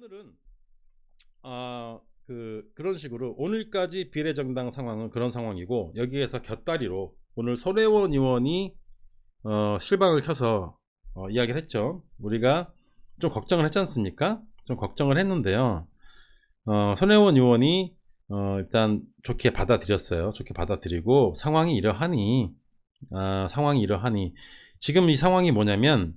오늘은 그런 식으로 오늘까지 비례정당 상황은 그런 상황이고, 여기에서 곁다리로 오늘 손혜원 의원이 실방을 켜서 이야기를 했죠. 우리가 좀 걱정을 했지 않습니까? 좀 걱정을 했는데요. 손혜원 의원이 일단 좋게 받아들였어요. 좋게 받아들이고, 상황이 이러하니 지금 이 상황이 뭐냐면,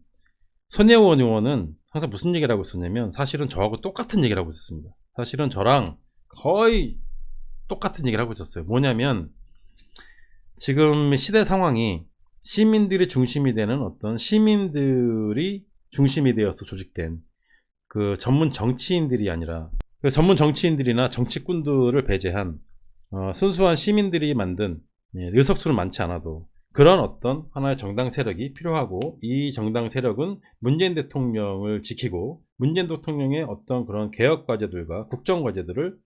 손혜원 의원은 항상 무슨 얘기를 하고 있었냐면, 사실은 저하고 똑같은 얘기를 하고 있었습니다. 사실은 저랑 거의 똑같은 얘기를 하고 있었어요. 뭐냐면, 지금 시대 상황이 시민들이 중심이 되는, 어떤 시민들이 중심이 되어서 조직된 그 전문 정치인들이 아니라, 그 전문 정치인들이나 정치꾼들을 배제한 순수한 시민들이 만든, 의석수는 많지 않아도 그런 어떤 하나의 정당 세력이 필요하고, 이 정당 세력은 문재인 대통령을 지키고 문재인 대통령의 어떤 그런 개혁 과제들과 국정 과제들을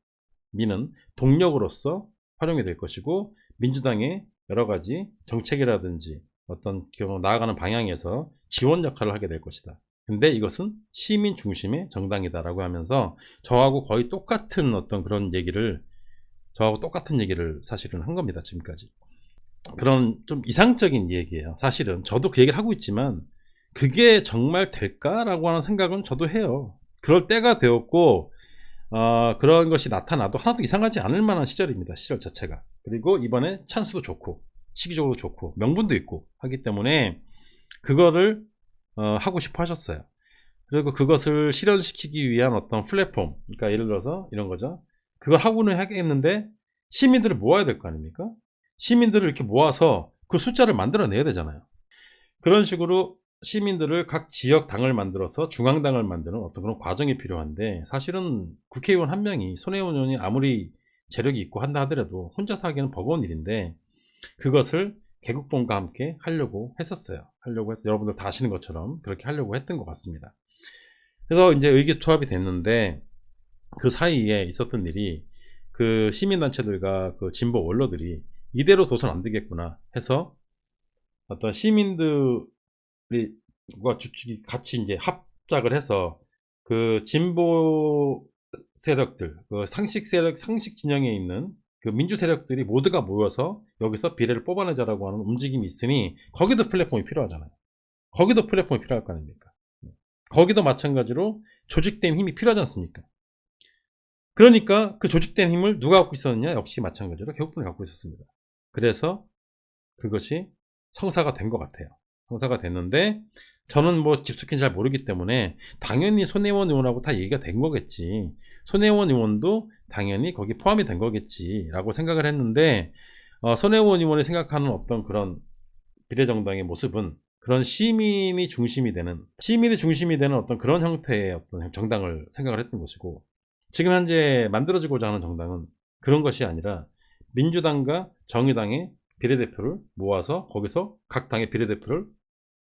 미는 동력으로서 활용이 될 것이고, 민주당의 여러 가지 정책이라든지 어떤 나아가는 방향에서 지원 역할을 하게 될 것이다. 근데 이것은 시민 중심의 정당이다라고 하면서 저하고 거의 똑같은 어떤 그런 얘기를, 저하고 똑같은 얘기를 사실은 한 겁니다. 지금까지. 그런 좀 이상적인 얘기예요. 사실은 저도 그 얘기를 하고 있지만, 그게 정말 될까라고 하는 생각은 저도 해요. 그럴 때가 되었고, 그런 것이 나타나도 하나도 이상하지 않을 만한 시절입니다. 시절 자체가. 그리고 이번에 찬스도 좋고 시기적으로 좋고 명분도 있고 하기 때문에 그거를 하고 싶어 하셨어요. 그리고 그것을 실현시키기 위한 어떤 플랫폼, 그러니까 예를 들어서 이런 거죠. 그걸 하고는 하겠는데 시민들을 모아야 될 거 아닙니까? 시민들을 이렇게 모아서 그 숫자를 만들어내야 되잖아요. 그런 식으로 시민들을 각 지역 당을 만들어서 중앙당을 만드는 어떤 그런 과정이 필요한데, 사실은 국회의원 한 명이, 손혜원 의원이 아무리 재력이 있고 한다 하더라도 혼자서 하기는 버거운 일인데, 그것을 개국본과 함께 하려고 했었어요. 하려고 해서 여러분들 다 아시는 것처럼 그렇게 하려고 했던 것 같습니다. 그래서 이제 의기투합이 됐는데, 그 사이에 있었던 일이, 그 시민단체들과 그 진보 원로들이 이대로 둬선 안 되겠구나 해서 어떤 시민들과 주축이 같이 이제 합작을 해서, 그 진보 세력들, 그 상식 세력, 상식 진영에 있는 그 민주 세력들이 모두가 모여서 여기서 비례를 뽑아내자라고 하는 움직임이 있으니, 거기도 플랫폼이 필요하잖아요. 거기도 플랫폼이 필요할 거 아닙니까? 거기도 마찬가지로 조직된 힘이 필요하지 않습니까? 그러니까 그 조직된 힘을 누가 갖고 있었느냐? 역시 마찬가지로 개국분이 갖고 있었습니다. 그래서 그것이 성사가 된 것 같아요. 성사가 됐는데, 저는 뭐 깊숙이는 잘 모르기 때문에 당연히 손혜원 의원하고 다 얘기가 된 거겠지, 손혜원 의원도 당연히 거기 포함이 된 거겠지 라고 생각을 했는데, 손혜원 의원이 생각하는 어떤 그런 비례정당의 모습은 그런 시민이 중심이 되는 어떤 그런 형태의 어떤 정당을 생각을 했던 것이고, 지금 현재 만들어지고자 하는 정당은 그런 것이 아니라 민주당과 정의당의 비례대표를 모아서 거기서 각 당의 비례대표를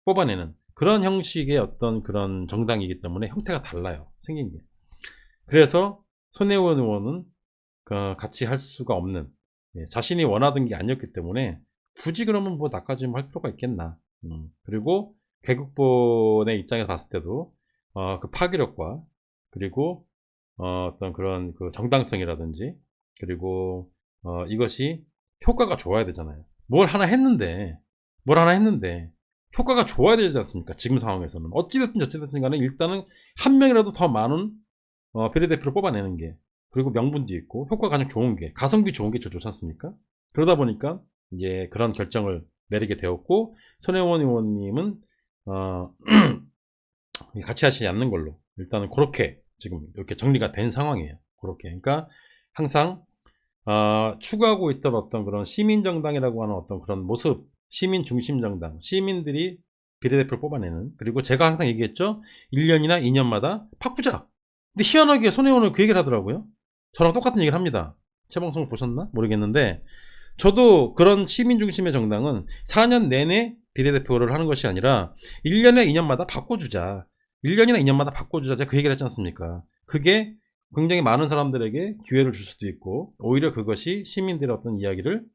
뽑아내는 그런 형식의 어떤 그런 정당이기 때문에 형태가 달라요. 생긴 게. 그래서 손혜원 의원은 같이 할 수가 없는, 자신이 원하던 게 아니었기 때문에 굳이 그러면 뭐 나까지 할 필요가 있겠나. 그리고 개국본의 입장에서 봤을 때도 그 파괴력과, 그리고 어떤 그런 그 정당성이라든지, 그리고 이것이 효과가 좋아야 되잖아요. 뭘 하나 했는데 효과가 좋아야 되지 않습니까? 지금 상황에서는 어찌됐든 간에 일단은 한 명이라도 더 많은 비례대표를 뽑아내는 게, 그리고 명분도 있고 효과가 가장 좋은 게, 가성비 좋은 게 제일 좋지 않습니까? 그러다 보니까 이제 그런 결정을 내리게 되었고, 손혜원 의원님은 같이 하시지 않는 걸로 일단은 그렇게 지금 이렇게 정리가 된 상황이에요. 그렇게. 그러니까 항상 추구하고 있던 어떤 그런 시민정당이라고 하는 어떤 그런 모습, 시민 중심 정당, 시민들이 비례대표를 뽑아내는, 그리고 제가 항상 얘기했죠. 1년이나 2년마다 바꾸자. 근데 희한하게 손혜원은 그 얘기를 하더라고요. 저랑 똑같은 얘기를 합니다. 제 방송을 보셨나? 모르겠는데, 저도 그런 시민 중심의 정당은 4년 내내 비례대표를 하는 것이 아니라 1년에 2년마다 바꿔주자. 1년이나 2년마다 바꿔주자. 제가 그 얘기를 했지 않습니까? 그게 굉장히 많은 사람들에게 기회를 줄 수도 있고, 오히려 그것이 시민들의 어떤 이야기를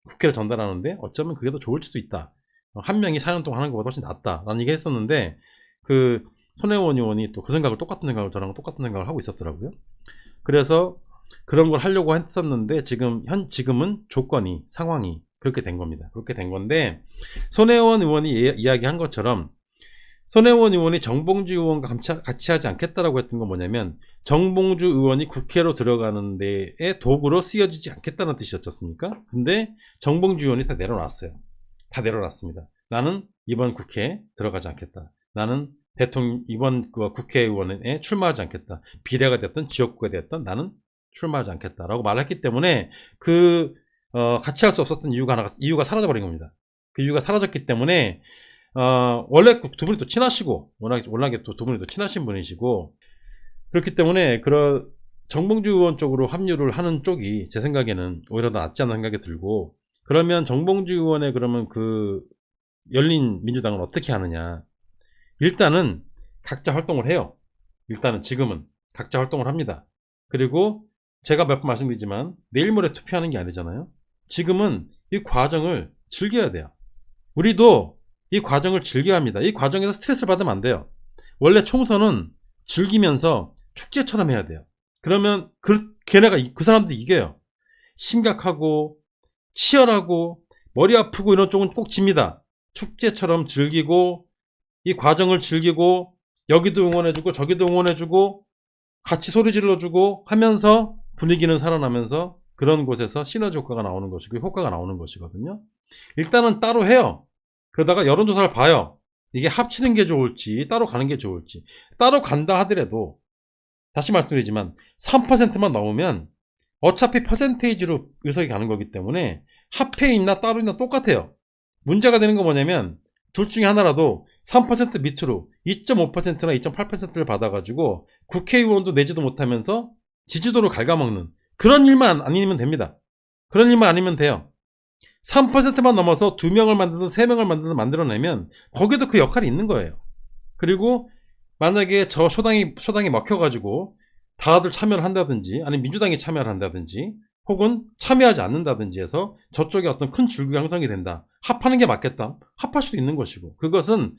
국회로 전달하는데 어쩌면 그게 더 좋을 수도 있다. 한 명이 4년 동안 하는 것보다 훨씬 낫다 라는 얘기 했었는데, 그 손혜원 의원이 또 그 생각을 똑같은 생각을 저랑 똑같은 생각을 하고 있었더라고요. 그래서 그런 걸 하려고 했었는데 지금은 조건이 상황이 그렇게 된 겁니다. 그렇게 된 건데 손혜원 의원이 이야기한 것처럼 손혜원 의원이 정봉주 의원과 같이 하지 않겠다라고 했던 건 뭐냐면 정봉주 의원이 국회로 들어가는 데에 도구로 쓰여지지 않겠다는 뜻이었지 않습니까? 근데 정봉주 의원이 다 내려놨어요. 다 내려놨습니다. 나는 이번 국회에 들어가지 않겠다. 나는 이번 국회의원에 출마하지 않겠다. 비례가 됐든 지역구가 됐든 나는 출마하지 않겠다라고 말했기 때문에 같이 할 수 없었던 이유가 사라져버린 겁니다. 그 이유가 사라졌기 때문에 원래 두 분이 또 친하시고 워낙에 또 두 분이 또 친하신 분이시고 그렇기 때문에 정봉주 의원 쪽으로 합류를 하는 쪽이 제 생각에는 오히려 더 낫지 않나 생각이 들고 그러면 정봉주 의원의 그러면 열린 민주당은 어떻게 하느냐. 일단은 각자 활동을 해요. 일단은 지금은 각자 활동을 합니다. 그리고 제가 몇 번 말씀드리지만 내일 모레 투표하는 게 아니잖아요. 지금은 이 과정을 즐겨야 돼요. 우리도 이 과정을 즐겨야 합니다. 이 과정에서 스트레스를 받으면 안 돼요. 원래 총선은 즐기면서 축제처럼 해야 돼요. 그러면 그 사람들이 이겨요. 심각하고 치열하고 머리 아프고 이런 쪽은 꼭 집니다. 축제처럼 즐기고 이 과정을 즐기고 여기도 응원해주고 저기도 응원해주고 같이 소리 질러주고 하면서 분위기는 살아나면서 그런 곳에서 시너지 효과가 나오는 것이고 효과가 나오는 것이거든요. 일단은 따로 해요. 그러다가 여론조사를 봐요. 이게 합치는 게 좋을지 따로 가는 게 좋을지. 따로 간다 하더라도 다시 말씀드리지만 3%만 넘으면 어차피 퍼센테이지로 의석이 가는 거기 때문에 합해 있나 따로 있나 똑같아요. 문제가 되는 건 뭐냐면 둘 중에 하나라도 3% 밑으로 2.5%나 2.8%를 받아가지고 국회의원도 내지도 못하면서 지지도를 갉아먹는 그런 일만 아니면 됩니다. 그런 일만 아니면 돼요. 3%만 넘어서 2명을 만들든 3명을 만들어내면 거기도 그 역할이 있는 거예요. 그리고 만약에 저 쇼당이 먹혀가지고 다들 참여를 한다든지 아니면 민주당이 참여를 한다든지 혹은 참여하지 않는다든지 해서 저쪽에 어떤 큰 줄기가 형성이 된다. 합하는 게 맞겠다. 합할 수도 있는 것이고 그것은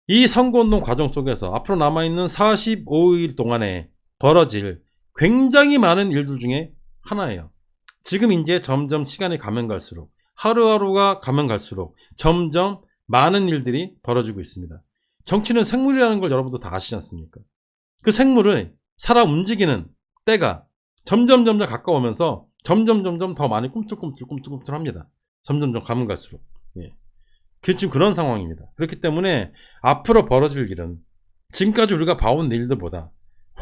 이 선거운동 과정 속에서 앞으로 남아있는 45일 동안에 벌어질 굉장히 많은 일들 중에 하나예요. 지금 이제 점점 시간이 가면 갈수록 하루하루가 가면 갈수록 점점 많은 일들이 벌어지고 있습니다. 정치는 생물이라는 걸 여러분도 다 아시지 않습니까? 그 생물을 살아 움직이는 때가 점점 가까우면서 점점 더 많이 꿈틀꿈틀합니다. 점점 가면 갈수록. 예. 지금 그런 상황입니다. 그렇기 때문에 앞으로 벌어질 일은 지금까지 우리가 봐온 일들보다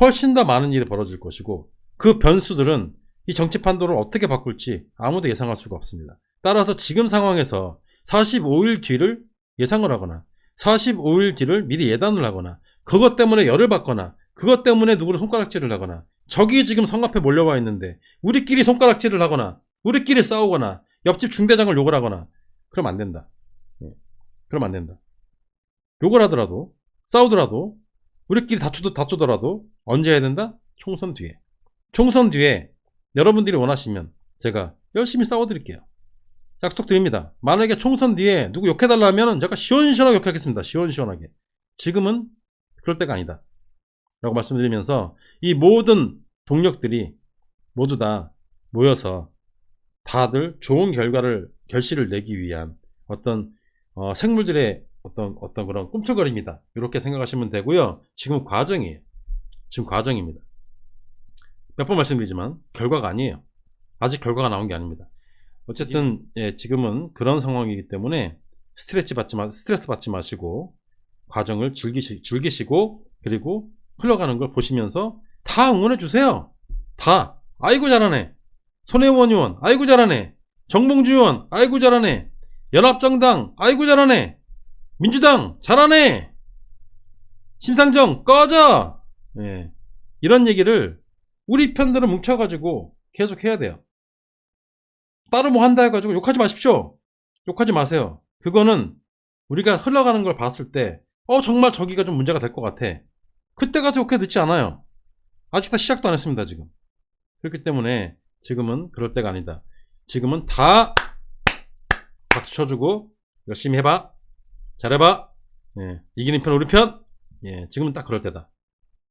훨씬 더 많은 일이 벌어질 것이고 그 변수들은 이 정치 판도를 어떻게 바꿀지 아무도 예상할 수가 없습니다. 따라서 지금 상황에서 45일 뒤를 예상을 하거나 45일 뒤를 미리 예단을 하거나 그것 때문에 열을 받거나 그것 때문에 누구를 손가락질을 하거나 적이 지금 성 앞에 몰려와 있는데 우리끼리 손가락질을 하거나 우리끼리 싸우거나 옆집 중대장을 욕을 하거나 그러면 안 된다. 그러면 안 된다. 욕을 하더라도 싸우더라도 우리끼리 다투더라도 언제 해야 된다? 총선 뒤에. 총선 뒤에 여러분들이 원하시면 제가 열심히 싸워드릴게요. 약속드립니다. 만약에 총선 뒤에 누구 욕해달라 하면 제가 시원시원하게 욕하겠습니다. 시원시원하게. 지금은 그럴 때가 아니다. 라고 말씀드리면서 이 모든 동력들이 모두 다 모여서 다들 좋은 결실을 내기 위한 어떤 생물들의 어떤 그런 꿈틀거림이다. 이렇게 생각하시면 되고요. 지금 과정이에요. 지금 과정입니다. 몇 번 말씀드리지만 결과가 아니에요. 아직 결과가 나온 게 아닙니다. 어쨌든 예, 지금은 그런 상황이기 때문에 스트레스 받지 마시고 과정을 즐기시고 그리고 흘러가는 걸 보시면서 다 응원해 주세요. 다. 아이고 잘하네. 손혜원 의원 아이고 잘하네. 정봉주 의원 아이고 잘하네. 연합정당 아이고 잘하네. 민주당 잘하네. 심상정 꺼져. 예. 이런 얘기를 우리 편들은 뭉쳐가지고 계속 해야 돼요. 따로 뭐 한다 해가지고 욕하지 마십시오. 욕하지 마세요. 그거는 우리가 흘러가는 걸 봤을 때 정말 저기가 좀 문제가 될 것 같아. 그때 가서 욕해 듣지 않아요. 아직 다 시작도 안 했습니다. 지금. 그렇기 때문에 지금은 그럴 때가 아니다. 지금은 다 박수 쳐주고 열심히 해봐. 잘해봐. 예. 이기는 편 우리 편. 예, 지금은 딱 그럴 때다.